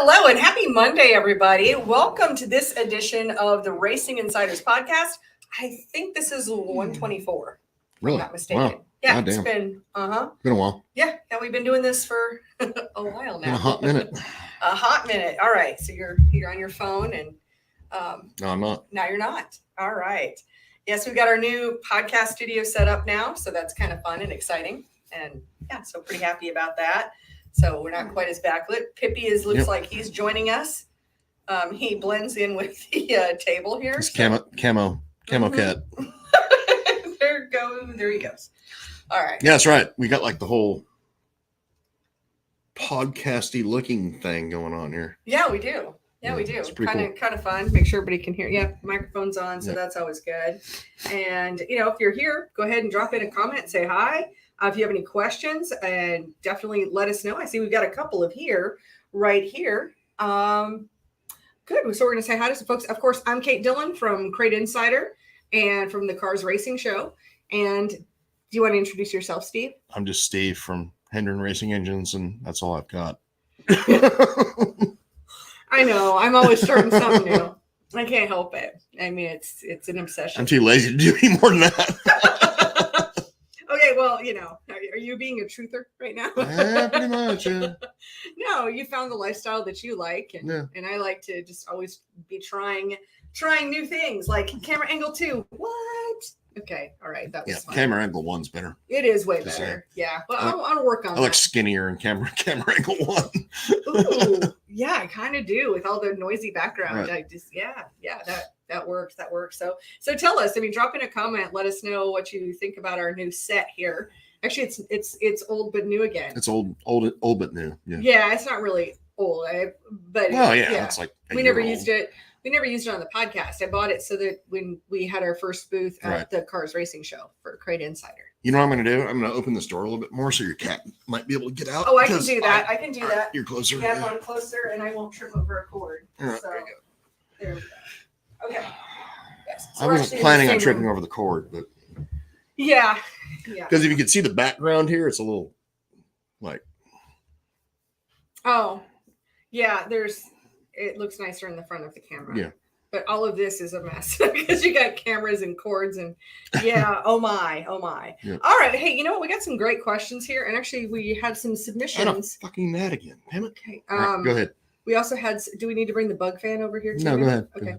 Hello and happy Monday, everybody. Welcome to this edition of the Racing Insiders podcast. I think this is 124. Really? If I'm not mistaken. Wow. Yeah, God it's damn. been Been a while. Yeah, we've been doing this for a while now. Been a hot minute. A hot minute. All right. So you're on your phone and No, I'm not. now you're not. All right. Yes, we've got our new podcast studio set up now, so that's kind of fun and exciting. And yeah, so pretty happy about that. So we're not quite as backlit. Pippi looks like he's joining us. He blends in with the table here. It's camo cat. There he goes. All right. Yeah, that's right. We got like the whole podcasty looking thing going on here. Yeah, we do. Yeah, we do. It's pretty Kind of fun. Make sure everybody can hear. Yeah, microphone's on, so that's always good. And if you're here, go ahead and drop in a comment, say hi. If you have any questions, and definitely let us know. I see we've got a couple of right here. Good. So we're going to say hi to some folks. Of course, I'm Kate Dillon from Crate Insider and from the Cars Racing Show. And do you want to introduce yourself, Steve? I'm just Steve from Hendren Racing Engines, and that's all I've got. I know. I'm always starting something new. I can't help it. I mean, it's an obsession. I'm too lazy to do any more than that. Okay, well, are you being a truther right now? Yeah, pretty much. Yeah. No, you found the lifestyle that you like, and I like to just always be trying new things, like camera angle 2. What? Okay, all right, that was fun. Camera angle 1's better. It is way better. Yeah, but I'll work on that. I look skinnier in camera angle 1. Ooh, yeah, I kind of do with all the noisy background. Right. I just that works. So tell us. I mean, drop in a comment. Let us know what you think about our new set here. Actually, it's old but new again. It's old but new. Yeah. Yeah, it's not really old, but it's like we never used it. We never used it on the podcast. I bought it so that when we had our first booth at the Cars Racing Show for Crate Insider. You know what I'm going to do? I'm going to open this door a little bit more so your cat might be able to get out. Oh, I can do that. I can do that. You're closer. Yeah, I'm closer, and I won't trip over a cord. Right, so there we go. Okay. Yes. So I wasn't planning on tripping over the cord, but yeah. Because if you can see the background here, it's a little like. Oh, yeah. It looks nicer in the front of the camera. Yeah. But all of this is a mess because you got cameras and cords and oh my. Yeah. All right. Hey, you know what? We got some great questions here. And actually we had some submissions. Fucking that again. Damn it. Okay. Right, go ahead. We also do we need to bring the bug fan over here too? No, go ahead. Okay.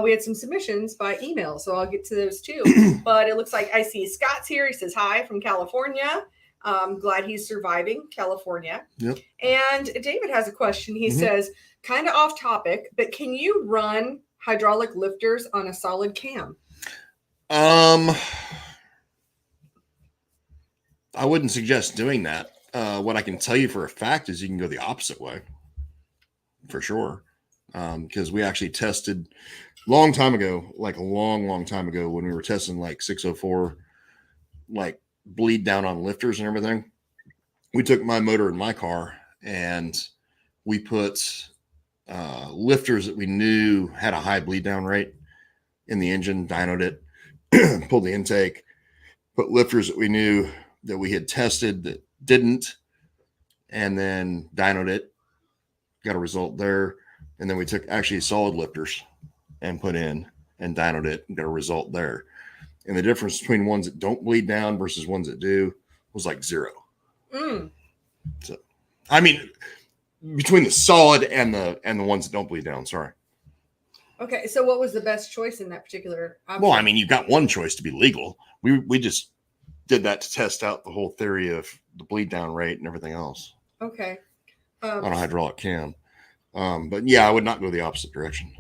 We had some submissions by email, so I'll get to those too. But it looks like I see Scott's here. He says hi from California. Glad he's surviving California. Yep. And David has a question. He says, kind of off topic, but can you run hydraulic lifters on a solid cam? I wouldn't suggest doing that. What I can tell you for a fact is you can go the opposite way, for sure. Because we actually tested long time ago, like a long time ago, when we were testing like 604, like bleed down on lifters and everything. We took my motor in my car and we put lifters that we knew had a high bleed down rate in the engine, dynoed it, pulled the intake, put lifters that we knew that we had tested that didn't, and then dynoed it, got a result there. And then we took actually solid lifters and put in and dynoed it and got a result there. And the difference between ones that don't bleed down versus ones that do was like 0. So, I mean, between the solid and the ones that don't bleed down. Sorry. Okay. So what was the best choice in that particular option? Well, I mean, you've got one choice to be legal. We just did that to test out the whole theory of the bleed down rate and everything else. Okay. On a hydraulic cam. But yeah, I would not go the opposite direction.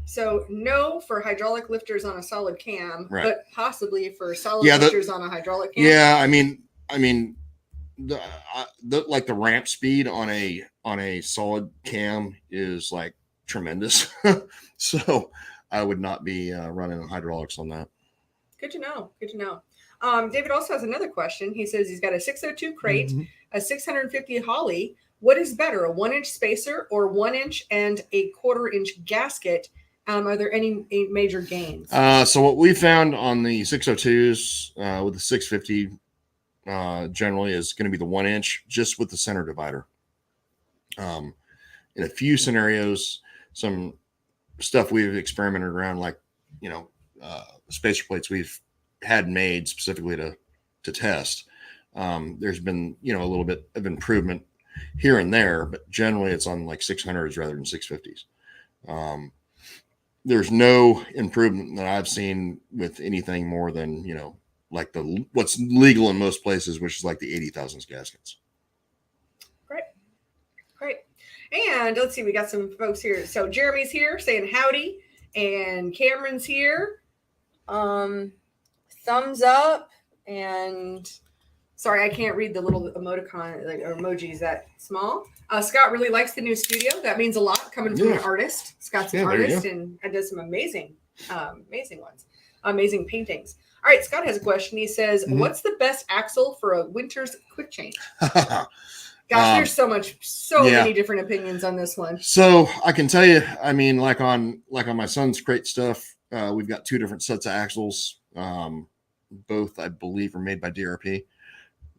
So no for hydraulic lifters on a solid cam, right, but possibly for solid lifters on a hydraulic cam. Yeah, I mean, the ramp speed on a solid cam is like tremendous. So I would not be running hydraulics on that. Good to know. David also has another question. He says he's got a 602 crate, a 650 Holley. What is better, a 1-inch spacer or 1-inch and a 1/4-inch gasket? Are there any major gains? So what we found on the 602s with the 650 generally is going to be the 1-inch just with the center divider. in a few scenarios, some stuff we've experimented around, like, spacer plates we've had made specifically to test. There's been, a little bit of improvement here and there, but generally it's on like 600s rather than 650s. There's no improvement that I've seen with anything more than, like what's legal in most places, which is like the 80,000 gaskets. Great. And let's see, we got some folks here. So Jeremy's here saying howdy, and Cameron's here. Thumbs up, and sorry, I can't read the little emoticon or emojis that small. Scott really likes the new studio. That means a lot coming from an artist. Scott's an artist and does some amazing ones, amazing paintings. All right, Scott has a question. He says, what's the best axle for a winter's quick change? Gosh, there's so many different opinions on this one. So I can tell you, I mean, like on my son's crate stuff, we've got 2 different sets of axles. Both, I believe, are made by DRP.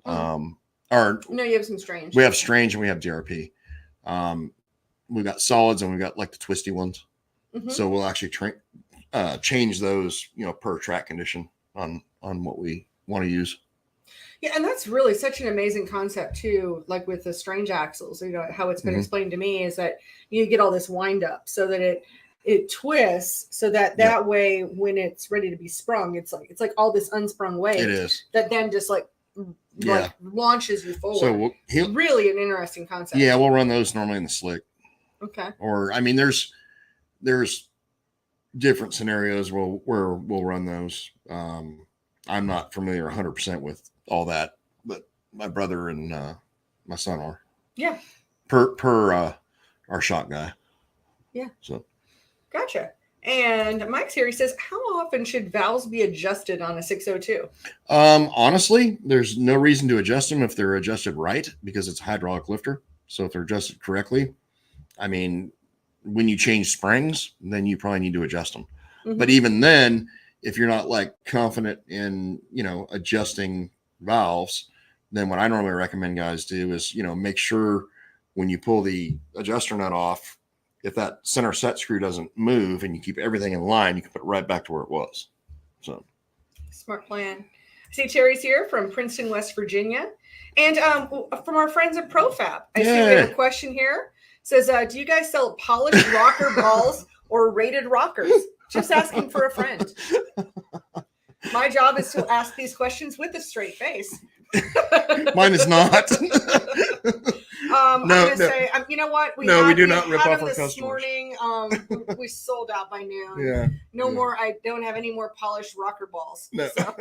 No, you have some Strange. We have Strange and we have DRP. We've got solids and we've got like the twisty ones. So we'll actually change those, per track condition on what we want to use. Yeah, and that's really such an amazing concept too. Like with the Strange axles, how it's been explained to me is that you get all this wind up so that it twists, so that way when it's ready to be sprung, it's like all this unsprung weight. It is that then just like launches you forward. So really an interesting concept. Yeah, we'll run those normally in the slick. Okay. Or I mean, there's different scenarios where we'll run those. I'm not familiar 100% with all that, but my brother and my son are. Yeah. Per our shop guy. Yeah. So. Gotcha. And Mike's here. He says, how often should valves be adjusted on a 602? Honestly, there's no reason to adjust them if they're adjusted right, because it's a hydraulic lifter. So if they're adjusted correctly, I mean, when you change springs, then you probably need to adjust them. But even then, if you're not like confident in, adjusting valves, then what I normally recommend guys do is, make sure when you pull the adjuster nut off, if that center set screw doesn't move and you keep everything in line, you can put it right back to where it was. So smart plan. I see Terry's here from Princeton, West Virginia. And from our friends at ProFab, I see we have a question here. It says, do you guys sell polished rocker balls or rated rockers? Just asking for a friend. My job is to ask these questions with a straight face. Mine is not. I'm going to say, you know what? We do not rip off our customers. This morning, we sold out by noon. Yeah. No more. I don't have any more polished rocker balls. No, so.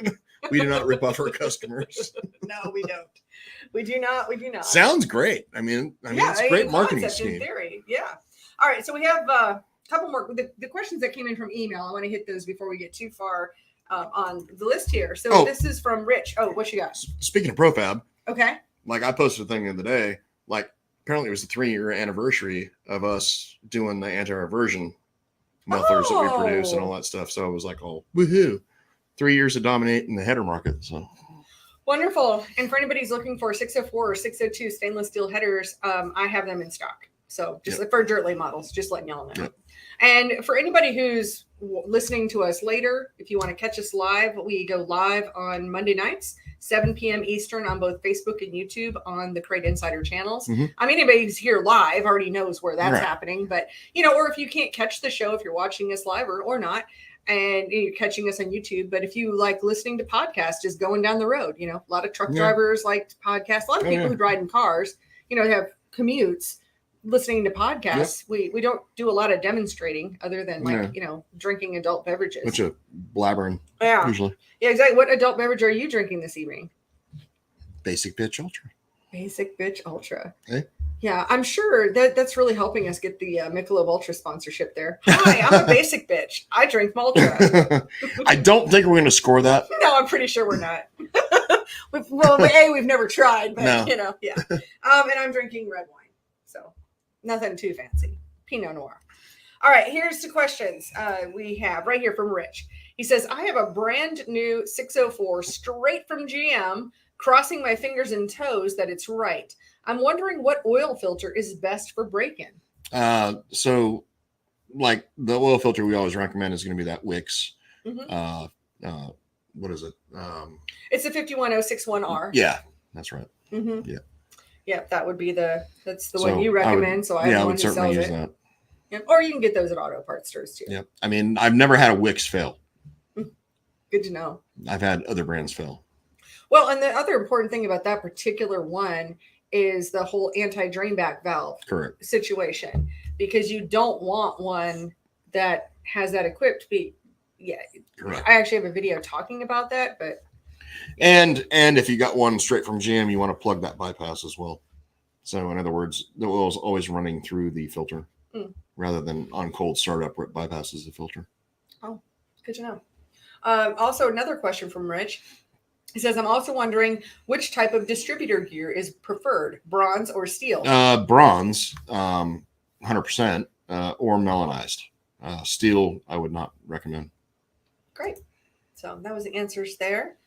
We do not rip off our customers. No, we don't. We do not. Sounds great. I mean, it's a great marketing scheme. In theory, yeah. All right, so we have a couple more. The questions that came in from email, I want to hit those before we get too far on the list here. So this is from Rich. Oh, what you got? Speaking of ProFab. Okay. Like I posted a thing the other day, like apparently it was the 3-year anniversary of us doing the anti-reversion mufflers that we produce and all that stuff. So I was like, oh, woohoo. 3 years of dominating the header market. So wonderful. And for anybody who's looking for 604 or 602 stainless steel headers, I have them in stock. So just for dirt lay models, just letting y'all know. Yep. And for anybody who's listening to us later, if you want to catch us live, we go live on Monday nights, 7 p.m. Eastern on both Facebook and YouTube on the Crate Insider channels. I mean, anybody who's here live already knows where that's happening. But, or if you can't catch the show, if you're watching us live or not, and you're catching us on YouTube. But if you like listening to podcasts, just going down the road, a lot of truck drivers like podcasts. A lot of people who ride in cars, have commutes. Listening to podcasts, we don't do a lot of demonstrating other than drinking adult beverages. Bunch of blabbering. Yeah. Usually. Yeah, exactly. What adult beverage are you drinking this evening? Basic Bitch Ultra. Basic Bitch Ultra. Hey. Yeah, I'm sure that's really helping us get the Michelob Ultra sponsorship there. Hi, I'm a basic bitch. I drink Ultra. I don't think we're going to score that. No, I'm pretty sure we're not. We've never tried, but yeah. And I'm drinking red wine. So nothing too fancy. Pinot Noir. All right, here's the questions we have right here from Rich. He says, I have a brand new 604 straight from GM, crossing my fingers and toes that it's right. I'm wondering what oil filter is best for break-in. So like the oil filter we always recommend is going to be that Wix. What is it? It's the 51061R. Yeah, that's right. Yeah, that would be that's the So one you recommend. So I yeah, I one would who certainly sells use it. that. Yep. Or you can get those at auto parts stores too. Yep. I mean, I've never had a Wix fail. Good to know. I've had other brands fail. Well, and the other important thing about that particular one is the whole anti-drain back valve situation, because you don't want one that has that equipped. Correct. I actually have a video talking about that, but and if you got one straight from GM, you want to plug that bypass as well. So in other words, the oil is always running through the filter rather than on cold startup where it bypasses the filter. Oh, good to know. Also, another question from Rich. He says, I'm also wondering which type of distributor gear is preferred, bronze or steel? Bronze, 100%, or melanized. Steel, I would not recommend. Great. So that was the answers there.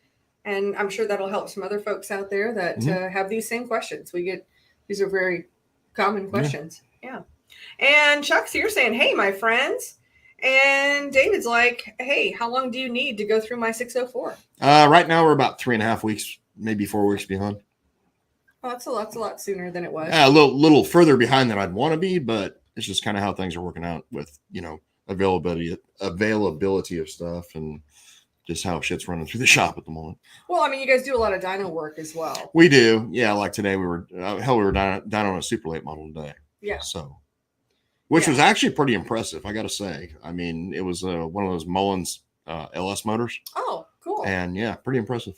And I'm sure that'll help some other folks out there that have these same questions. These are very common questions. Yeah. And Chuck, so you're saying, hey, my friends. And David's like, hey, how long do you need to go through my 604? Right now we're about 3.5 weeks, maybe 4 weeks behind. Oh, that's a lot sooner than it was. A little further behind than I'd want to be, but it's just kind of how things are working out with, availability of stuff and just how shit's running through the shop at the moment. Well, I mean, you guys do a lot of dyno work as well. We do. Yeah. Like today we were down on a super late model today. Yeah. So, which was actually pretty impressive, I got to say. I mean, it was one of those Mullins LS motors. Oh, cool. And yeah, pretty impressive.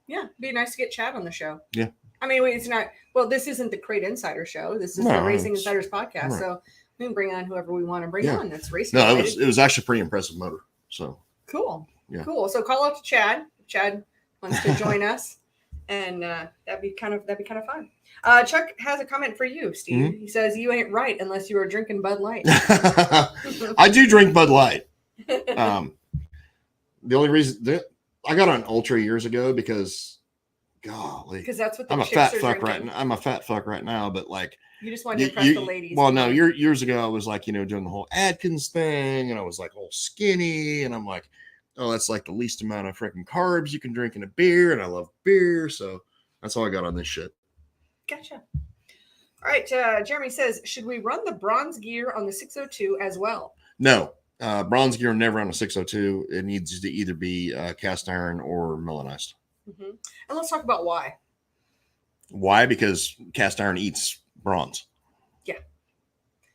Yeah. Be nice to get Chad on the show. Yeah. I mean, it's not, this isn't the Crate Insider show. This is the Racing Insiders podcast. Right. So we can bring on whoever we want to bring on. That's racing. No, it was actually a pretty impressive motor. So cool. Yeah. Cool. So call out to Chad. Chad wants to join us. And that'd be kind of fun. Chuck has a comment for you, Steve. He says you ain't right unless you are drinking Bud Light. I do drink Bud Light. The only reason I got on Ultra years ago because, golly, because that's what I'm a fat fuck right now. I'm a fat fuck right now, but like you just want to impress the ladies. Well, no, years ago I was like doing the whole Atkins thing, and I was like all skinny, and I'm like, oh, that's like the least amount of freaking carbs you can drink in a beer, and I love beer, so that's all I got on this shit. Gotcha. All right, Jeremy says, should we run the bronze gear on the 602 as well? No, bronze gear never on a 602. It needs to either be cast iron or melanized. And let's talk about why. Why? Because cast iron eats bronze. Yeah.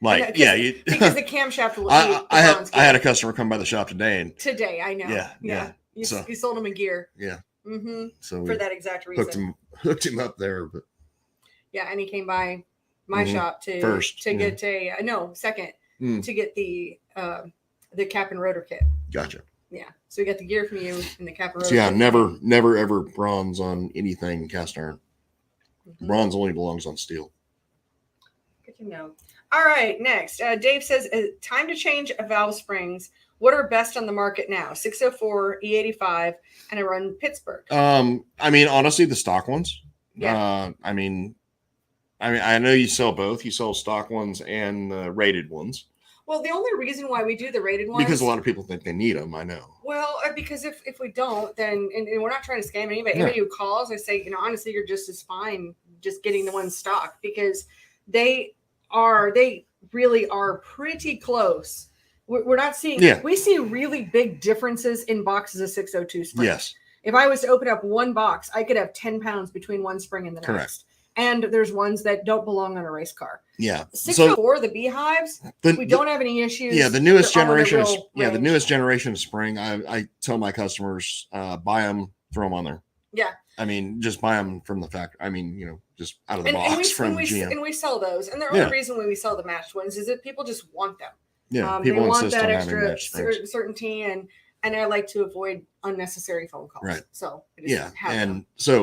Like, because the camshaft will eat I had a customer come by the shop today. I know. Yeah. You sold him a gear. Yeah. So for that exact reason. Hooked him up there, but yeah, and he came by my shop to get to get the cap and rotor kit. Gotcha. Yeah, so we got the gear from you and the cap and rotor. So yeah, never ever bronze on anything cast iron. Bronze only belongs on steel. Good to know. All right, next, Dave says, time to change valve springs. What are best on the market now? 604, E85, and I run Pittsburgh. I mean, honestly, the stock ones. Yeah. I mean, I know you sell both. You sell stock ones and the rated ones. Well, the only reason why we do the rated ones, because a lot of people think they need them. I know. Well, because if we don't, then and we're not trying to scam anybody. Anybody who calls, I say, honestly, you're just as fine just getting the one stock, because they really are pretty close. We're not seeing. Yeah. We see really big differences in boxes of 602 springs. Yes. If I was to open up one box, I could have 10 pounds between one spring and the next. And there's ones that don't belong on a race car. Yeah. 604, the beehives, we don't have any issues. Yeah, the newest generation. The newest generation of spring. I tell my customers, buy them, throw them on there. Yeah. I mean, just buy them from the factory. I mean, just out of the box from GM. And we sell those. And the only reason why we sell the matched ones is that people just want them. Yeah, people want that extra certainty, and I like to avoid unnecessary phone calls. Right. So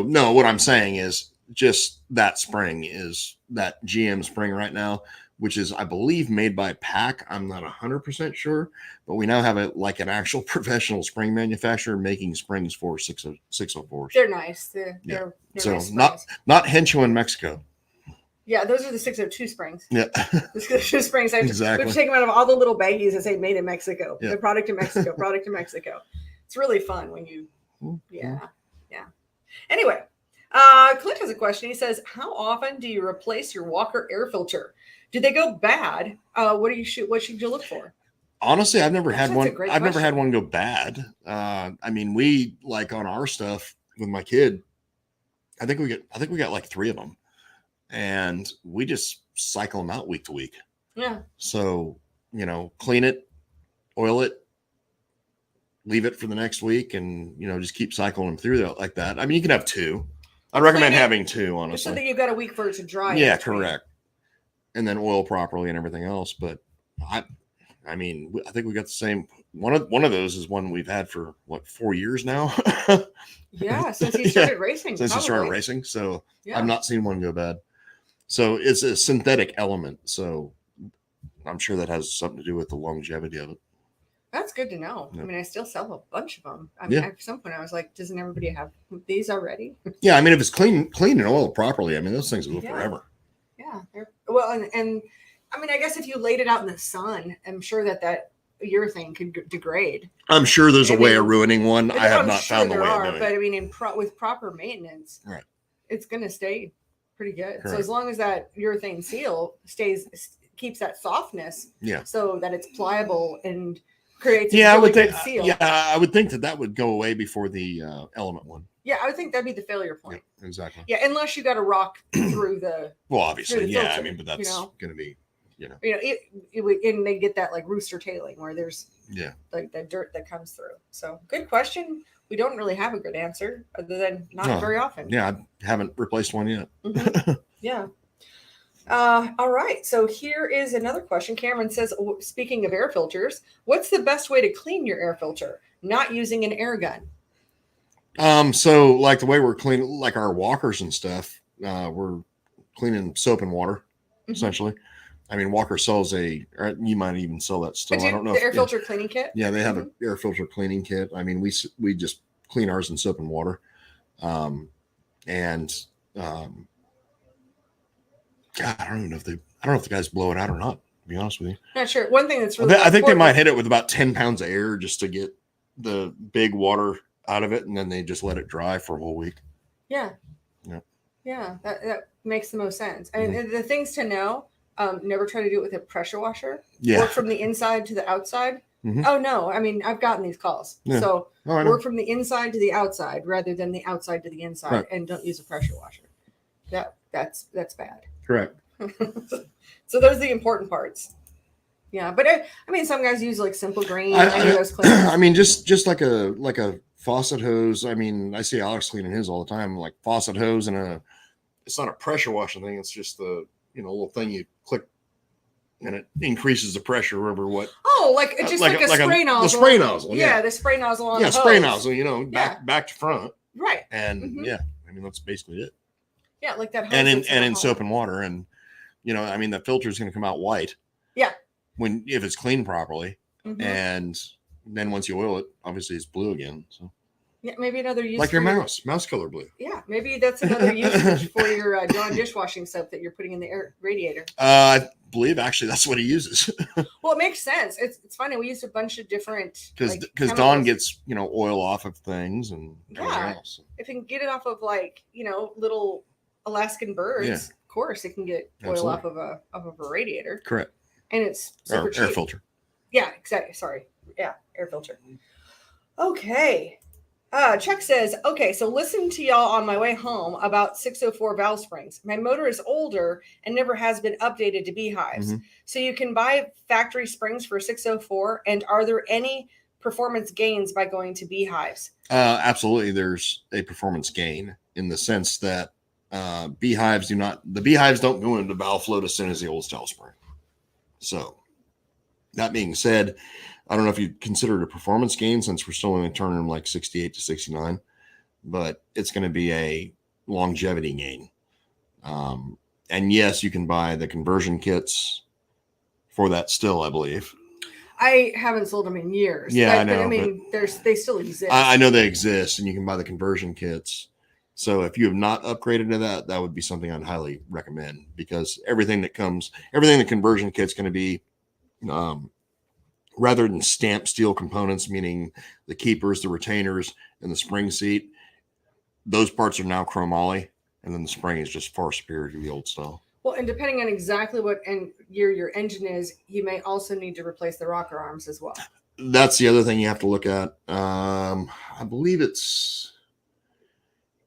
no, what I'm saying is just that spring is that GM spring right now, which is, I believe, made by Pack. I'm not 100% sure, but we now have an actual professional spring manufacturer making springs for 604s. They're nice. They're so nice not Hencho in Mexico. Yeah, those are the 602 springs. Yeah. The 602 springs. Exactly. We take them out of all the little baggies and say made in Mexico. Yeah. The product in Mexico, product in Mexico. It's really fun when you, yeah. Anyway, Clint has a question. He says, how often do you replace your Walker air filter? Do they go bad? What should you look for? Honestly, I've never had one. I've never had one go bad. I mean, we like on our stuff with my kid. I think we got like 3 of them, and we just cycle them out week to week. Yeah. So, clean it, oil it, leave it for the next week, and, just keep cycling them through like that. I mean, you can have 2. I'd recommend having 2, honestly. So that you've got a week for it to dry. Yeah, correct. And then oil properly and everything else. But I think we got the same. One of those is one we've had for 4 years now. Yeah, since he started racing. Since he started racing, so I've not seen one go bad. So it's a synthetic element. So I'm sure that has something to do with the longevity of it. That's good to know. Yeah. I mean, I still sell a bunch of them. I mean, at some point I was like, doesn't everybody have these already? Yeah, I mean, if it's clean and oiled properly, I mean, those things will go forever. Yeah. Well, and I mean, I guess if you laid it out in the sun, I'm sure that urethane could degrade. I'm sure there's a way of ruining one. I have not found the way of doing it. But I mean, with proper maintenance, right, it's going to stay pretty good. Correct. So as long as that urethane seal keeps that softness, so that it's pliable and creates a really good seal. Yeah, I would think that would go away before the element one. Yeah, I would think that'd be the failure point. Yeah, exactly. Yeah, unless you got to rock through the. Well, obviously, filter, I mean, but that's going to be, and they get that like rooster tailing where there's like the dirt that comes through. So good question. We don't really have a good answer other than not very often. Yeah, I haven't replaced one yet. Mm-hmm. Yeah. All right. So here is another question. Cameron says, speaking of air filters, what's the best way to clean your air filter? Not using an air gun. So like the way we're cleaning, like our walkers and stuff, we're cleaning soap and water, essentially. I mean, Walker sells you might even sell that still. I don't know. The air filter cleaning kit? Yeah, they have an air filter cleaning kit. I mean, we just clean ours in soap and water. God, I don't know if the guys blow it out or not, to be honest with you. Not sure. One thing that's really I think they might hit it with about 10 pounds of air just to get the big water out of it, and then they just let it dry for a whole week. Yeah. Yeah. Yeah, that makes the most sense. I mean, the things to know, never try to do it with a pressure washer. Yeah. Work from the inside to the outside. Mm-hmm. Oh, no. I mean, I've gotten these calls. Yeah. So work from the inside to the outside rather than the outside to the inside, and don't use a pressure washer. That's bad. Correct. So those are the important parts. Yeah, but I mean, some guys use like simple green. Those cleaners. I mean, just like a faucet hose. I mean, I see Alex cleaning his all the time, like faucet hose and it's not a pressure washing thing. It's just the little thing you click and it increases the pressure over what. Oh, like it's just like a spray nozzle. The spray nozzle. Yeah, the spray nozzle on the hose. Spray nozzle. Back to front. Right. And I mean, that's basically it. Yeah, like that. And in soap and water, and I mean, the filter is going to come out white. Yeah. If it's cleaned properly, and then once you oil it, obviously it's blue again. So. Yeah, maybe another use. Like your mouse color blue. Yeah, maybe that's another usage for your Dawn dishwashing soap that you're putting in the air radiator. I believe actually that's what he uses. Well, it makes sense. It's funny. We used a bunch of different because Dawn gets oil off of things and everything else. If you can get it off of little Alaskan birds, of course it can get oil off of a radiator. Correct. And it's super cheap. Air filter. Yeah, exactly. Sorry. Yeah, air filter. Okay. Chuck says, okay, so listen to y'all on my way home about 604 valve springs. My motor is older and never has been updated to beehives. So you can buy factory springs for 604. And are there any performance gains by going to beehives? Absolutely. There's a performance gain in the sense that the beehives don't go into valve float as soon as the old style spring. So that being said, I don't know if you consider it a performance gain since we're still only turning them like 68 to 69, but it's going to be a longevity gain. And yes, you can buy the conversion kits for that still, I believe. I haven't sold them in years. Yeah, I know. But I mean, they still exist. I know they exist, and you can buy the conversion kits. So if you have not upgraded to that, that would be something I'd highly recommend, because everything the conversion kit's going to be, rather than stamped steel components, meaning the keepers, the retainers, and the spring seat, those parts are now chromoly, and then the spring is just far superior to the old style. Well, and depending on exactly what year your engine is, you may also need to replace the rocker arms as well. That's the other thing you have to look at. I believe it's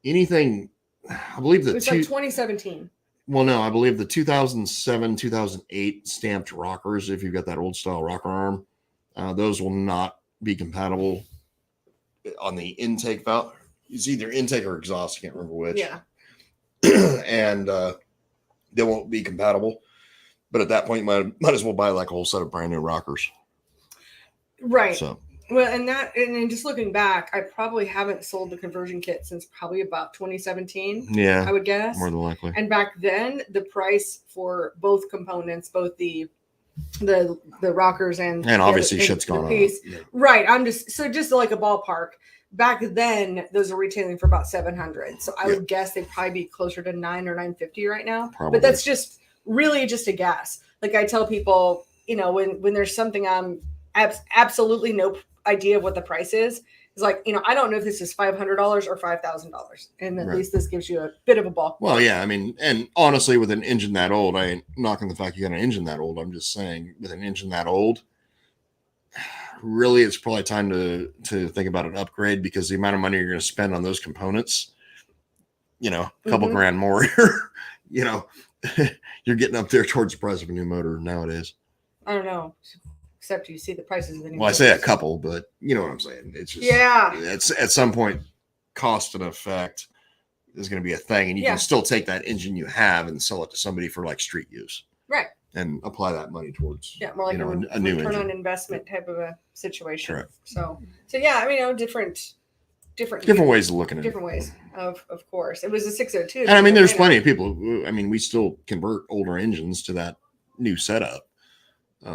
anything. I believe it's like 2017. Well, no, I believe the 2007, 2008 stamped rockers, if you've got that old style rocker arm, those will not be compatible on the intake valve. It's either intake or exhaust. I can't remember which. Yeah. And they won't be compatible. But at that point, you might as well buy like a whole set of brand new rockers. Right. So. Well, and just looking back, I probably haven't sold the conversion kit since probably about 2017. Yeah. I would guess. More than likely. And back then, the price for both components, both the rockers and obviously shit's gone up. Yeah. Right. Just like a ballpark. Back then, those are retailing for about $700. So I would guess they'd probably be closer to $900 or $950 right now. Probably. But that's just really just a guess. Like I tell people, when there's something I'm absolutely no idea what the price is, it's like, I don't know if this is $500 or $5,000. And at least this gives you a bit of a ballpark. Well, yeah. I mean, and honestly, with an engine that old, I ain't knocking the fact you got an engine that old. I'm just saying, with an engine that old, really, it's probably time to think about an upgrade, because the amount of money you're going to spend on those components, a couple grand more, you're getting up there towards the price of a new motor nowadays. I don't know. Except you see the prices of the new motors. I say a couple, but you know what I'm saying. It's just, it's at some point, cost and effect is going to be a thing, and you can still take that engine you have and sell it to somebody for like street use. Right. And apply that money towards more like a new return engine. On investment type of a situation. Correct. So yeah, I mean, different ways of looking at it. Different ways, of course. It was a 602. And I mean, there's plenty of people who, we still convert older engines to that new setup,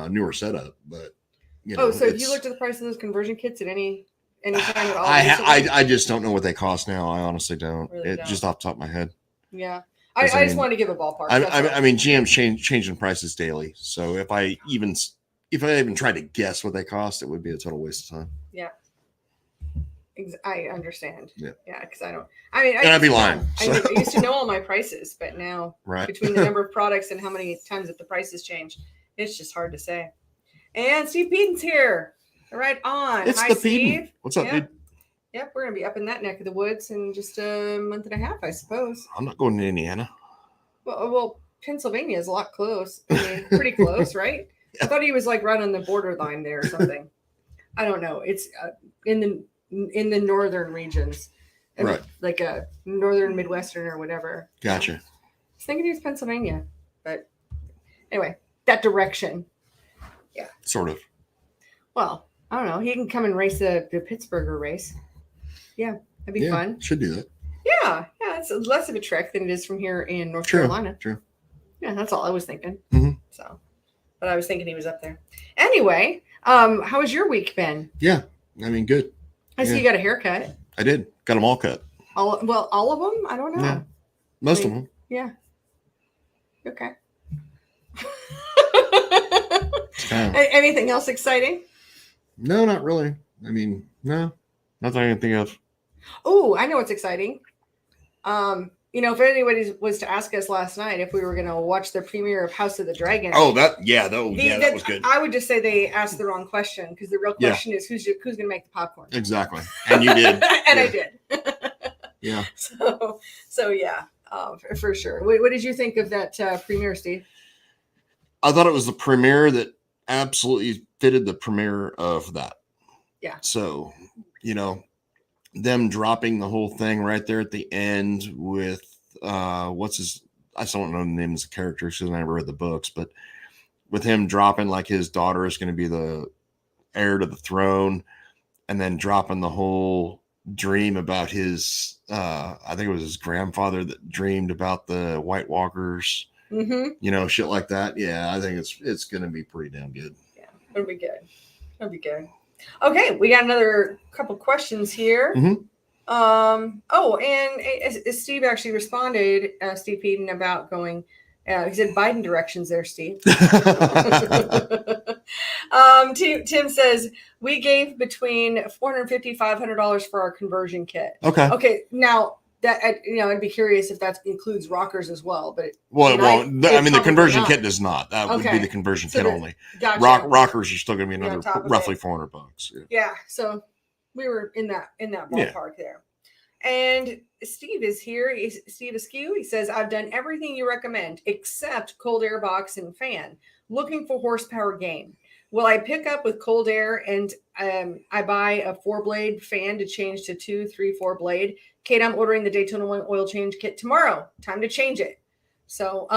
newer setup, but so if you looked at the price of those conversion kits at any time at all? I just don't know what they cost now. I honestly don't. Really don't. Just off the top of my head. Yeah. I just wanted to give a ballpark. I mean, GM's changing prices daily. So if I even tried to guess what they cost, it would be a total waste of time. Yeah. I understand. Yeah. Yeah, because I don't. And I'd be lying. I used to know all my prices, but now between the number of products and how many times that the prices change, it's just hard to say. And Steve Peden's here. Right on. Hi, Steve. What's up, dude? Yep, we're gonna be up in that neck of the woods in just a month and a half, I suppose. I'm not going to Indiana. Well, Pennsylvania is a lot close. I mean, pretty close, right? Yeah. I thought he was like right on the borderline there or something. I don't know. It's in the northern regions, right? Like a northern Midwestern or whatever. Gotcha. I was thinking he was Pennsylvania, but anyway, that direction. Yeah. Sort of. Well, I don't know. He can come and race the Pittsburgh race. Yeah, that'd be fun. Should do that. Yeah, it's less of a trek than it is from here in North Carolina. True. Yeah, that's all I was thinking. Mm-hmm. So, but I was thinking he was up there. Anyway, how has your week been? Yeah, I mean, good. I see you got a haircut. I did. Got them all cut. All of them? I don't know. Yeah. Most of them. Yeah. Okay. Anything else exciting? No, not really. I mean, no, nothing I can think of. Oh, I know what's exciting. If anybody was to ask us last night if we were going to watch the premiere of House of the Dragon. Oh, that was good. I would just say they asked the wrong question, because the real question is who's going to make the popcorn. Exactly, and you did, and I did. Yeah. So yeah, for sure. What did you think of that premiere, Steve? I thought it was the premiere that absolutely fitted the premiere of that. Yeah. So, them dropping the whole thing right there at the end with I still don't know the names of the characters because I never read the books, but with him dropping like his daughter is going to be the heir to the throne, and then dropping the whole dream about his I think it was his grandfather that dreamed about the White Walkers. Mm-hmm. Shit like that. Yeah, I think it's going to be pretty damn good. Yeah, it'll be good. Okay, we got another couple questions here. Mm-hmm. Oh, and Steve actually responded, Steve Peden, about going. He said Biden directions there, Steve. Tim says we gave between $450 $500 for our conversion kit. Okay. Okay. Now that I'd be curious if that includes rockers as well, but well, it won't. The conversion kit does not. That would be the conversion kit only. Gotcha. Rockers are still going to be another roughly $400. Yeah. So we were in that ballpark there. And Steve is here. Steve Askew. He says, I've done everything you recommend except cold air box and fan. Looking for horsepower gain. Will I pick up with cold air and I buy a 4-blade fan to change to 2, 3, 4 blade? Kate, I'm ordering the Daytona 1 oil change kit tomorrow. Time to change it. So,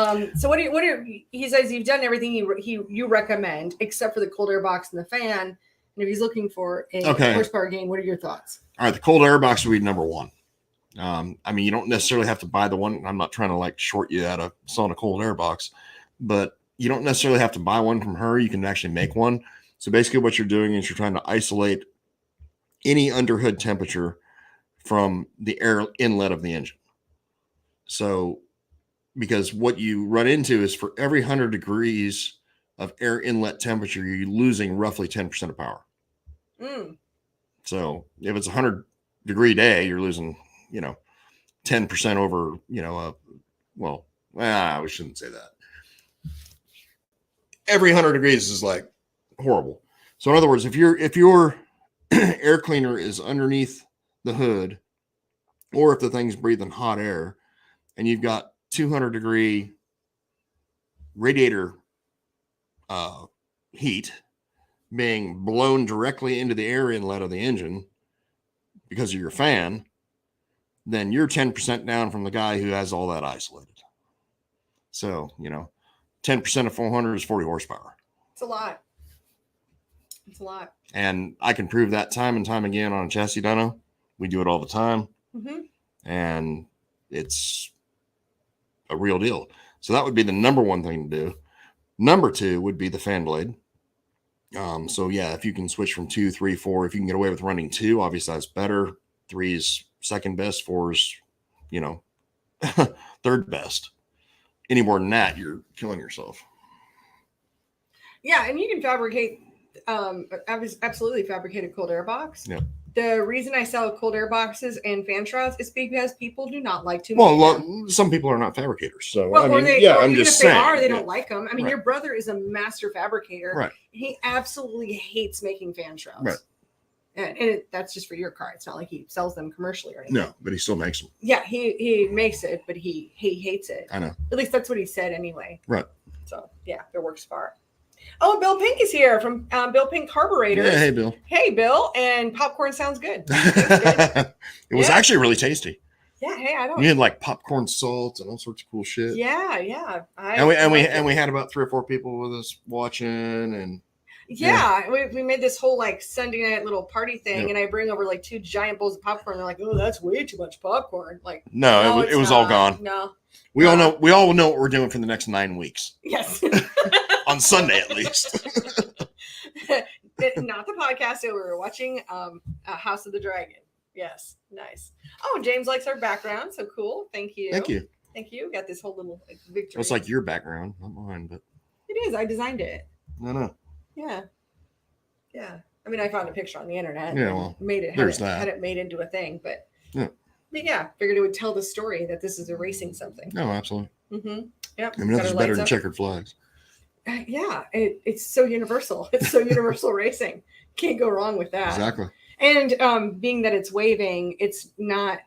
he says you've done everything you recommend except for the cold air box and the fan. And if he's looking for a horsepower gain, what are your thoughts? All right, the cold air box would be number one. You don't necessarily have to buy the one. I'm not trying to short you out of selling a cold air box, but you don't necessarily have to buy one from her. You can actually make one. So basically what you're doing is you're trying to isolate any underhood temperature from the air inlet of the engine. So because what you run into is for every 100 degrees of air inlet temperature, you're losing roughly 10% of power. So if it's a 100-degree day, you're losing, 10% over, we shouldn't say that. Every 100 degrees is horrible. So in other words, if your air cleaner is underneath the hood, or if the thing's breathing hot air and you've got 200-degree radiator heat being blown directly into the air inlet of the engine because of your fan, then you're 10% down from the guy who has all that isolated. So, 10% of 400 is 40 horsepower. It's a lot. And I can prove that time and time again on a chassis dyno. We do it all the time. Mm-hmm. And it's a real deal. So that would be the number one thing to do. Number two would be the fan blade. If you can switch from 2, 3, 4, if you can get away with running 2, obviously that's better. 3 is second best, 4 is, third best. Any more than that, you're killing yourself. Yeah, and you can fabricate, absolutely fabricate a cold air box. Yeah. The reason I sell cold air boxes and fan shrouds is because people do not like to make them. Some people are not fabricators. So, I'm just saying. They don't like them. I mean, your brother is a master fabricator. Right. He absolutely hates making fan shrouds. Right. And that's just for your car. It's not like he sells them commercially or anything. No, but he still makes them. Yeah, he makes it, but he hates it. I know. At least that's what he said anyway. Right. So, yeah, it works far. Oh, Bill Pink is here from Bill Pink Carburetors. Yeah, hey, Bill. Hey, Bill. And popcorn sounds good. It was actually really tasty. Yeah, hey, I don't. We had popcorn salt and all sorts of cool shit. Yeah. And we had about 3 or 4 people with us watching, and we made this whole Sunday night little party thing, and I bring over 2 giant bowls of popcorn. They're like, "Oh, that's way too much popcorn." No, it was all gone. No, we all know what we're doing for the next 9 weeks. Yes, on Sunday at least. Not the podcast. So we were watching House of the Dragon. Yes, nice. Oh, James likes our background, so cool. Thank you. Got this whole little victory. It's like your background, not mine, but it is. I designed it. I know. Yeah. I mean, I found a picture on the internet. Yeah, well, had it made into a thing, but figured it would tell the story that this is erasing something. No, absolutely. Mm-hmm. Yep. I mean, nothing's better than checkered flags. Yeah, it's so universal. It's so universal racing. Can't go wrong with that. Exactly. And being that it's waving, it's not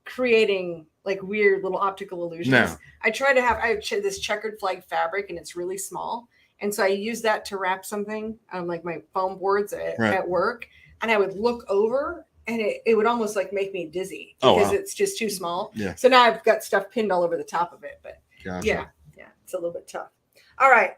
creating weird little optical illusions. No. I have this checkered flag fabric, and it's really small. And so I use that to wrap something on my foam boards at work. And I would look over, and it would almost make me dizzy because it's just too small. Yeah. So now I've got stuff pinned all over the top of it. But gotcha. Yeah, it's a little bit tough. All right.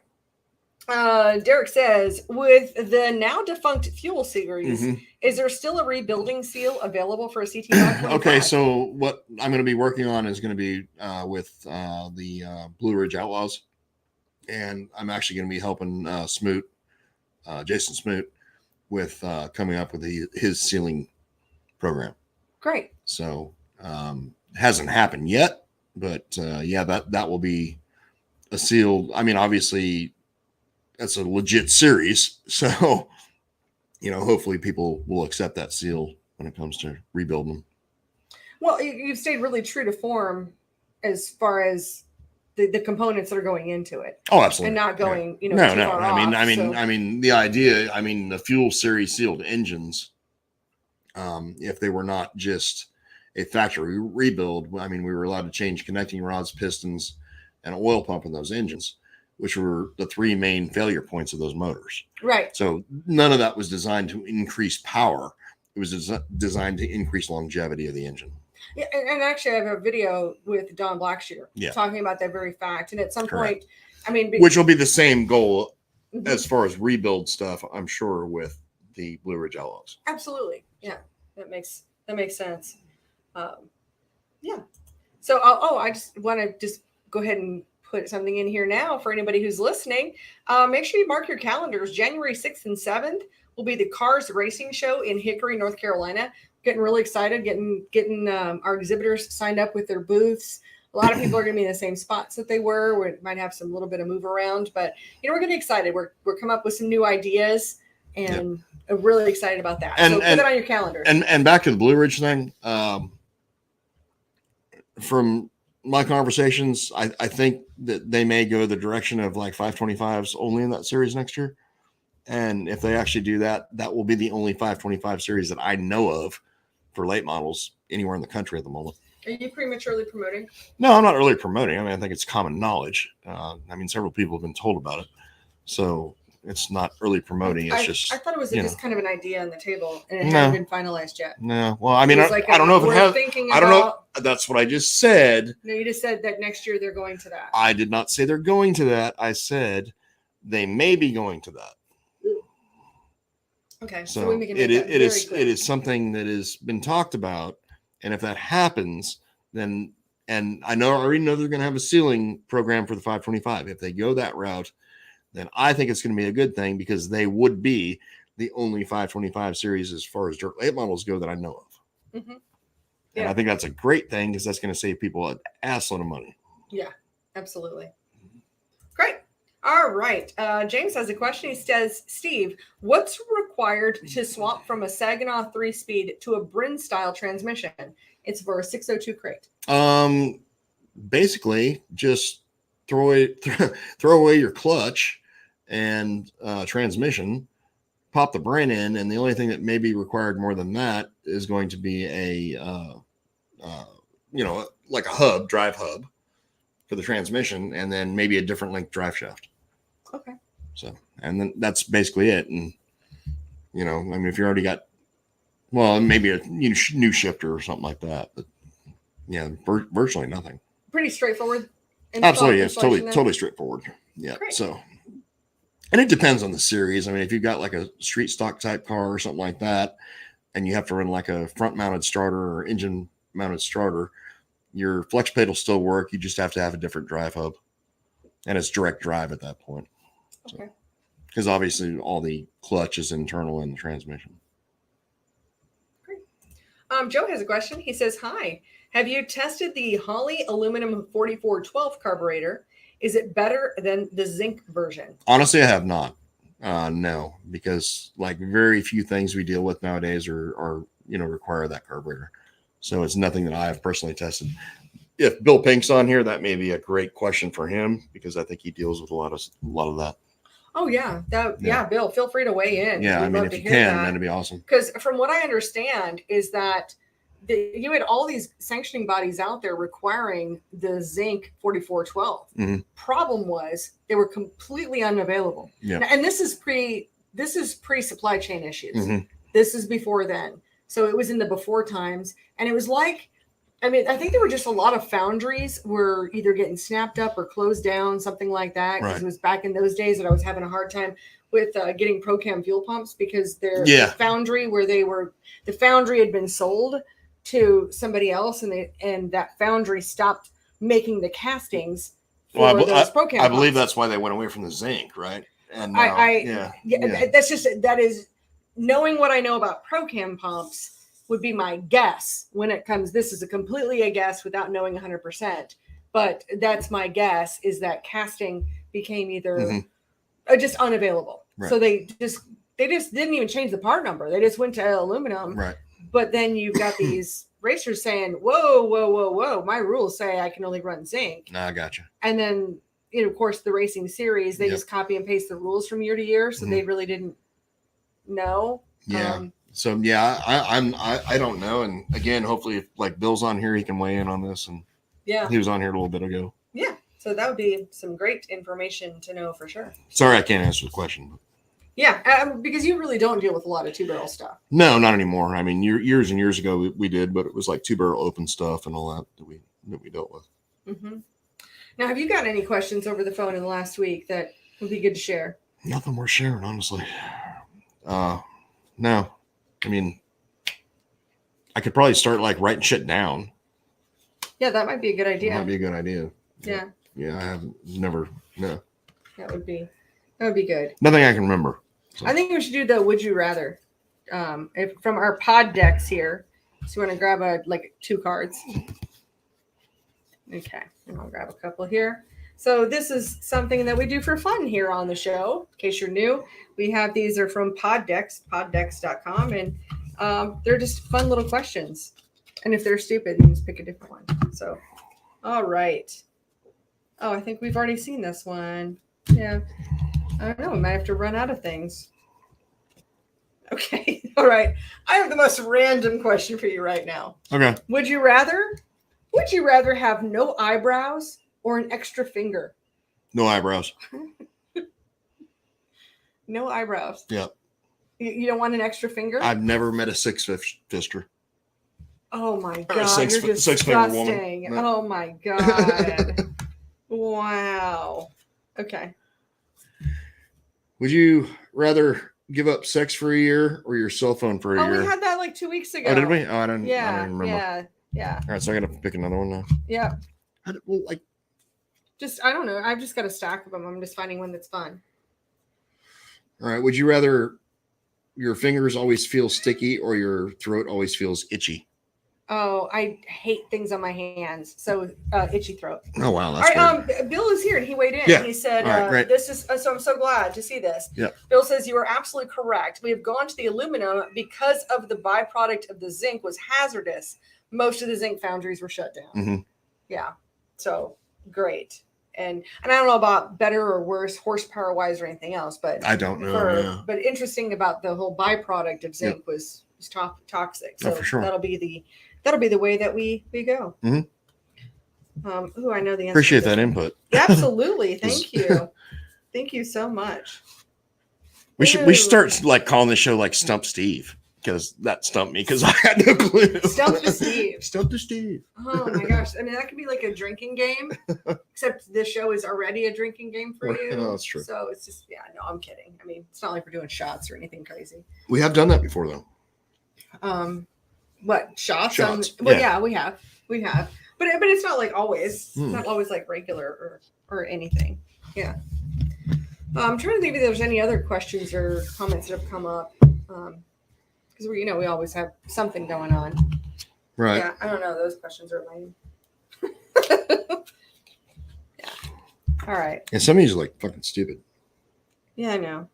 Derek says, with the now defunct fuel series, is there still a rebuilding seal available for a CT 525? Okay, so what I'm going to be working on is going to be with the Blue Ridge Outlaws, and I'm actually going to be helping Jason Smoot with coming up with his sealing program. Great. So hasn't happened yet, but yeah, that will be a sealed. I mean, obviously that's a legit series. So, hopefully people will accept that seal when it comes to rebuilding them. Well, you've stayed really true to form as far as the components that are going into it. Oh, absolutely. And not going, too far off. I mean, the idea, the fuel series sealed engines, if they were not just a factory rebuild, we were allowed to change connecting rods, pistons, and oil pump in those engines, which were the three main failure points of those motors. Right. So none of that was designed to increase power. It was designed to increase longevity of the engine. Yeah, and actually, I have a video with Don Blackshear talking about that very fact. And at some point, which will be the same goal as far as rebuild stuff, I'm sure, with the Blue Ridge Outlaws. Absolutely, yeah, that makes sense. Yeah. So, I just want to go ahead and put something in here now for anybody who's listening. Make sure you mark your calendars. January 6th and 7th will be the Cars Racing Show in Hickory, North Carolina. Getting really excited, getting our exhibitors signed up with their booths. A lot of people are going to be in the same spots that they were. We might have some little bit of move around, but we're getting excited. We're coming up with some new ideas, and I'm really excited about that. So put it on your calendar. And back to the Blue Ridge thing. From my conversations, I think that they may go the direction of like 525s only in that series next year. And if they actually do that, that will be the only 525 series that I know of for late models anywhere in the country at the moment. Are you prematurely promoting? No, I'm not really promoting. I think it's common knowledge. Several people have been told about it. So it's not early promoting. It's I thought it was just kind of an idea on the table, and it hadn't been finalized yet. No. Well, I don't know if it has. I don't know. That's what I just said. No, you just said that next year they're going to that. I did not say they're going to that. I said they may be going to that. Okay, so it is something that has been talked about, and if that happens, then I already know they're going to have a sealing program for the 525. If they go that route, then I think it's going to be a good thing, because they would be the only 525 series as far as dirt late models go that I know of. Mm-hmm. Yeah. And I think that's a great thing, because that's going to save people an assload of money. Yeah, absolutely. Great. All right. James has a question. He says, Steve, what's required to swap from a Saginaw 3-speed to a brinn style transmission? It's for a 602 crate. Basically, just throw away your clutch and transmission, pop the brinn in, and the only thing that may be required more than that is going to be like a drive hub for the transmission, and then maybe a different length drive shaft. Okay. So, and then that's basically it. And, if you already got, maybe a new shifter or something like that, but virtually nothing. Pretty straightforward. Absolutely. It's totally straightforward. Yeah. Great. So, and it depends on the series. If you've got like a street stock type car or something like that, and you have to run like a front mounted starter or engine mounted starter, your flex plate will still work. You just have to have a different drive hub, and it's direct drive at that point. Okay. Because obviously all the clutch is internal in the transmission. Great. Joe has a question. He says, hi, have you tested the Holley aluminum 4412 carburetor? Is it better than the Zinc version? Honestly, I have not. No, because like very few things we deal with nowadays are require that carburetor. So it's nothing that I have personally tested. If Bill Pink's on here, that may be a great question for him, because I think he deals with a lot of that. Oh yeah, Bill, feel free to weigh in. Yeah, if you can, that'd be awesome. Because from what I understand is that you had all these sanctioning bodies out there requiring the Zinc 4412. Mm-hmm. Problem was they were completely unavailable. Yeah. And this is pre supply chain issues. Mm-hmm. This is before then. So it was in the before times, and it was like, I think there were just a lot of foundries were either getting snapped up or closed down, something like that. Because It was back in those days that I was having a hard time with getting Procam fuel pumps, because the foundry the foundry had been sold to somebody else, and that foundry stopped making the castings for those Procam I believe that's why they went away from the Zinc, right? And that is knowing what I know about Procam pumps. would be my guess when it comes. This is completely a guess without knowing 100%, but that's my guess, is that casting became either just unavailable. Right. So they just didn't even change the part number. They just went to aluminum. Right. But then you've got these racers saying, whoa, my rules say I can only run zinc. No, I got you. And then, of course, the racing series, they just copy and paste the rules from year to year. So they really didn't know. Yeah. So yeah, I don't know. And again, hopefully if like Bill's on here, he can weigh in on this. And he was on here a little bit ago. Yeah. So that would be some great information to know for sure. Sorry, I can't answer the question. Yeah, because you really don't deal with a lot of 2-barrel stuff. No, not anymore. I mean, years and years ago we did, but it was like 2-barrel open stuff and all that we dealt with. Mm-hmm. Now, have you got any questions over the phone in the last week that would be good to share? Nothing worth sharing, honestly. No, I mean, I could probably start like writing shit down. Yeah, that might be a good idea. That might be a good idea. Yeah. Yeah, I haven't never. No. That would be good. Nothing I can remember. So. I think we should do the would you rather. If from our pod decks here. So you want to grab 2 cards. Okay, and I'll grab a couple here. So this is something that we do for fun here on the show. In case you're new, we have these are from pod decks, poddex.com, and they're just fun little questions. And if they're stupid, you just pick a different one. So, all right. Oh, I think we've already seen this one. Yeah. I don't know. We might have to run out of things. Okay. All right. I have the most random question for you right now. Okay. Would you rather have no eyebrows or an extra finger? No eyebrows. No eyebrows. Yeah. You don't want an extra finger? I've never met a 6-fister. Oh my God. You're disgusting. No. Oh my God. Wow. Okay. Would you rather give up sex for a year or your cell phone for a year? Oh, we had that like 2 weeks ago. Oh, did we? Oh, I don't remember. Yeah. All right, so I got to pick another one now. Yeah. I don't know. I've just got a stack of them. I'm just finding one that's fun. All right. Would you rather your fingers always feel sticky or your throat always feels itchy? Oh, I hate things on my hands. So itchy throat. Oh, wow. That's all right. Bill is here and he weighed in. Yeah. He said, great. this is, so I'm so glad to see this. Yeah. Bill says you are absolutely correct. We have gone to the aluminum because of the byproduct of the zinc was hazardous. Most of the zinc foundries were shut down. Mm-hmm. Yeah. So great. And I don't know about better or worse horsepower wise or anything else, but I don't know. But interesting about the whole byproduct of zinc was toxic. So for sure. that'll be the way that we go. Mm-hmm. I know the answer. Appreciate that input. Absolutely. Thank you. Thank you so much. We should start like calling the show like Stump Steve, because that stumped me because I had no clue. Stump to Steve. Stump to Steve. Oh my gosh. I mean, that could be like a drinking game, except this show is already a drinking game for you. No, that's true. So it's just, no, I'm kidding. I mean, it's not like we're doing shots or anything crazy. We have done that before though. What, shots? Yeah, we have, but it's not like always. It's not always like regular or anything. Yeah. I'm trying to think if there's any other questions or comments that have come up. Because we always have something going on. Right. Yeah. I don't know. Those questions are lame. Yeah. All right. And some of these are like fucking stupid. Yeah, I know.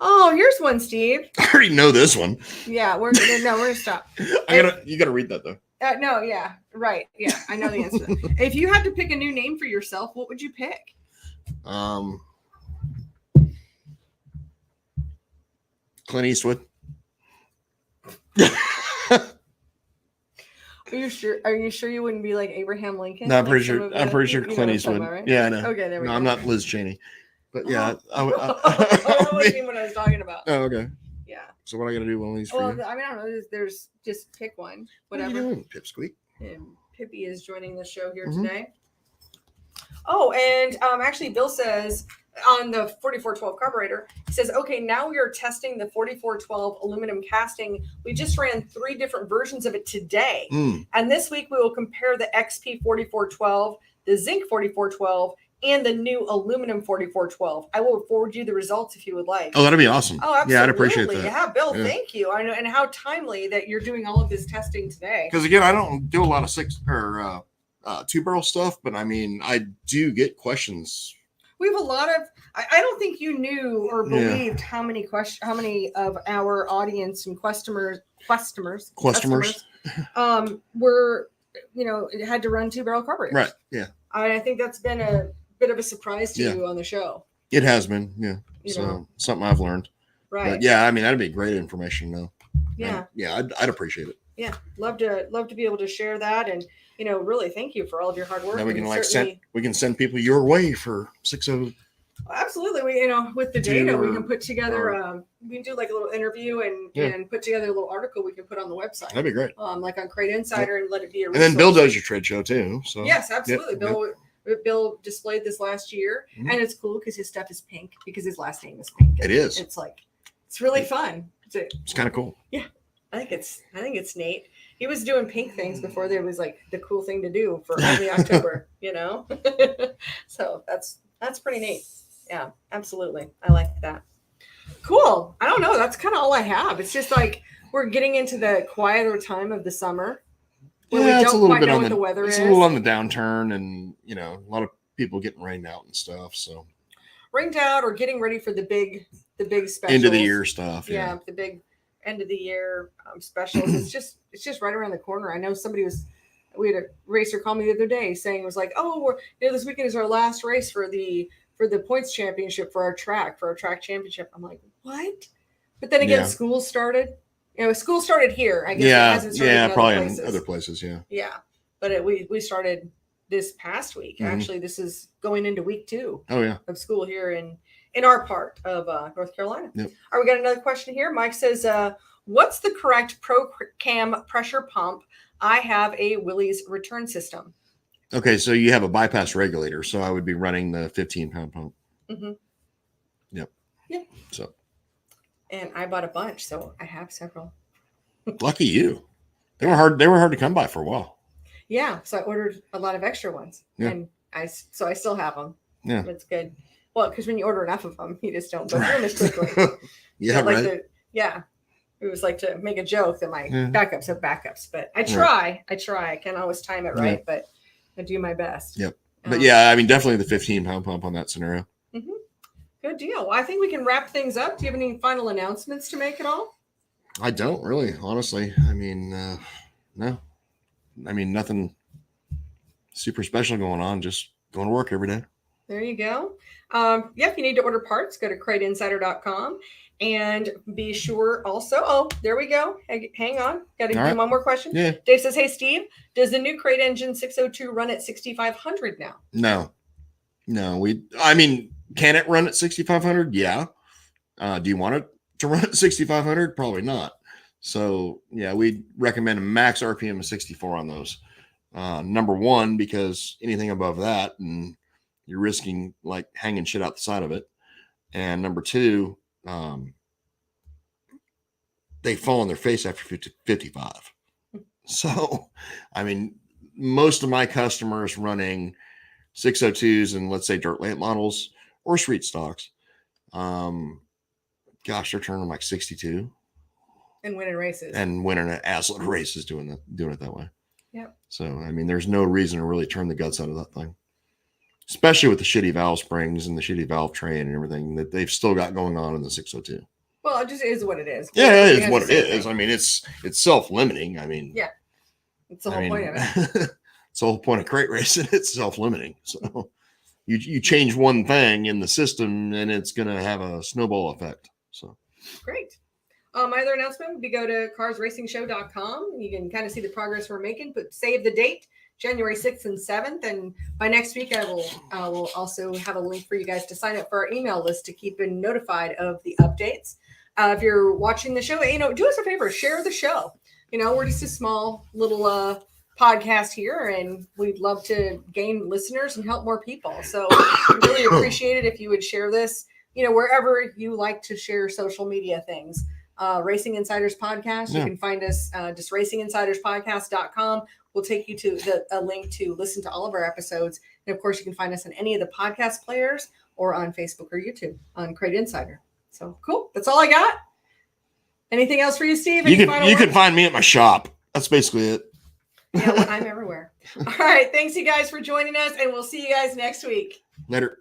Oh, here's one, Steve. I already know this one. Yeah, we're gonna stop. You gotta read that though. No, yeah, right. Yeah, I know the answer. If you had to pick a new name for yourself, what would you pick? Clint Eastwood. Are you sure? Are you sure you wouldn't be like Abraham Lincoln? No, I'm pretty sure. I'm pretty sure Clint Eastwood. Right? Yeah, I know. Okay, there we go. I'm not Liz Cheney, but yeah, I wasn't even what I was talking about. Oh, okay. Yeah. So what I gotta do one of these for you? I mean, I don't know. There's just pick one. Whatever. What are you doing, Pipsqueak? And Pippi is joining the show here today. Oh, and actually, Bill says on the 4412 carburetor, he says, okay, now we are testing the 4412 aluminum casting. We just ran 3 different versions of it today. And this week we will compare the XP 4412, the Zinc 4412, and the new aluminum 4412. I will forward you the results if you would like. Oh, that'd be awesome. Oh, absolutely. Yeah, I'd appreciate that. Yeah, Bill, thank you. I know, and how timely that you're doing all of this testing today. Because again, I don't do a lot of 2-barrel stuff, but I mean, I do get questions. We have a lot of. I don't think you knew or believed how many of our audience and customers were, it had to run 2-barrel carburetors. Right. Yeah. I think that's been a bit of a surprise to you on the show. It has been. Yeah. Something I've learned. Right. But yeah, I mean, that'd be great information though. Yeah. And I'd appreciate it. Yeah. Love to be able to share that. And, really thank you for all of your hard work. Now we can send people your way for 60. Absolutely. We, with the data, we can put together, we can do like a little interview and put together a little article we can put on the website. That'd be great. Like on Crate Insider and let it be a resource. And then Bill does your trade show too. So yes, absolutely. Bill displayed this last year, and it's cool because his stuff is pink because his last name is pink. It is. It's really fun. It's kind of cool. Yeah. I think it's neat. He was doing pink things before there was like the cool thing to do for early October, So that's pretty neat. Yeah, absolutely. I like that. Cool. I don't know. That's kind of all I have. It's just like we're getting into the quieter time of the summer. Yeah, it's a little bit on the weather. It's a little on the downturn, and a lot of people getting rained out and stuff. So rained out or getting ready for the big specials. End of the year stuff. Yeah, the big end of the year specials. It's just right around the corner. I know we had a racer call me the other day saying it was like, oh, this weekend is our last race for the points championship for our track championship. I'm like, what? But then again, school started. School started here. I guess it hasn't started in probably in other places. Yeah. Yeah, but we started this past week. Mm-hmm. Actually, this is going into week 2. Oh yeah. Of school here in our part of North Carolina. Yep. All right, we got another question here. Mike says, "What's the correct Pro Cam pressure pump? I have a Willy's return system." Okay, so you have a bypass regulator, so I would be running the 15-pound pump. Mm-hmm. Yep. Yeah. So. And I bought a bunch, so I have several. Lucky you. They were hard to come by for a while. Yeah, so I ordered a lot of extra ones, and I still have them. Yeah, it's good. Well, because when you order enough of them, you just don't go through them as quickly. Yeah, right. It was like to make a joke that my backups have backups, but I try. I can't always time it right, but I do my best. Yep. But I mean, definitely the 15-pound pump on that scenario. Mm-hmm. Good deal. Well, I think we can wrap things up. Do you have any final announcements to make at all? I don't really, honestly. I mean, no. I mean, nothing super special going on. Just going to work every day. There you go. If you need to order parts, go to CrateInsider.com. And be sure also, there we go. Hang on. Got to do one more question. Yeah. Dave says, hey, Steve, does the new Crate Engine 602 run at 6,500 now? No. Can it run at 6,500? Yeah. Do you want it to run at 6,500? Probably not. So, we recommend a max RPM of 64 on those. Number one, because anything above that, and you're risking like hanging shit out the side of it. And number two, they fall on their face after 55. So, I mean, most of my customers running 602s and let's say dirt lamp models or street stocks, they're turning like 62 and winning races and winning an assload of races doing it that way. Yep. So, I mean, there's no reason to really turn the guts out of that thing, especially with the shitty valve springs and the shitty valve train and everything that they've still got going on in the 602. Well, it just is what it is. Yeah, it is what it is. I mean, it's self-limiting. I mean, it's the whole point of it. It's the whole point of crate racing. It's self-limiting. So you change one thing in the system and it's going to have a snowball effect. So great. My other announcement would be go to carsracingshow.com. You can kind of see the progress we're making, but save the date, January 6th and 7th. And by next week, I will also have a link for you guys to sign up for our email list to keep notified of the updates. If you're watching the show, do us a favor, share the show. We're just a small little podcast here, and we'd love to gain listeners and help more people. So really appreciate it if you would share this, wherever you like to share social media things. Racing Insiders Podcast. You can find us just racinginsiderspodcast.com will take you to a link to listen to all of our episodes. And of course, you can find us on any of the podcast players or on Facebook or YouTube on Crate Insider. So cool. That's all I got. Anything else for you, Steve? You can find me at my shop. That's basically it. Yeah, well, I'm everywhere. All right. Thanks, you guys, for joining us, and we'll see you guys next week. Later.